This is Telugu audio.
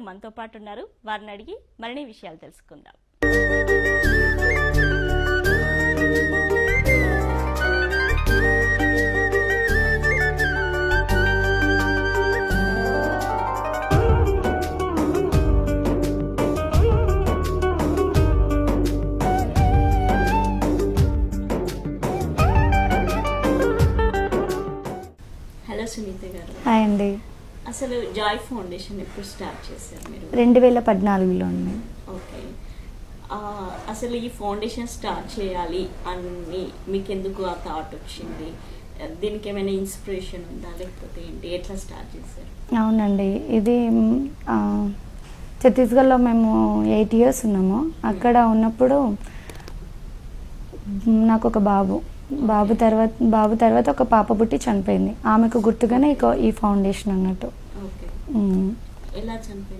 మనతో పాటు ఉన్నారు. వారిని అడిగి మరిన్ని విషయాలు తెలుసుకుందాం. హలో సునీత గారు. హాయ్ అండి. అసలు జాయ్ ఫౌండేషన్ ఎప్పుడు స్టార్ట్ చేశారు మీరు? 2014లో అండి. ఓకే. అసలు ఈ ఫౌండేషన్ స్టార్ట్ చేయాలి అని మీకు ఎందుకు ఆ థాట్ వచ్చింది? దీనికి ఏమైనా ఇన్స్పిరేషన్ ఉందా లేకపోతే ఏంటి, ఎట్లా స్టార్ట్ చేశారు? అవునండి, ఇది ఛత్తీస్గఢ్లో మేము 8 years ఉన్నాము. అక్కడ ఉన్నప్పుడు నాకు ఒక బాబు తర్వాత ఒక పాప పుట్టి చనిపోయింది. ఆమెకు గుర్తుగానే ఈ ఫౌండేషన్ అన్నట్టు. ఓకే. ఎలా చనిపోయింది?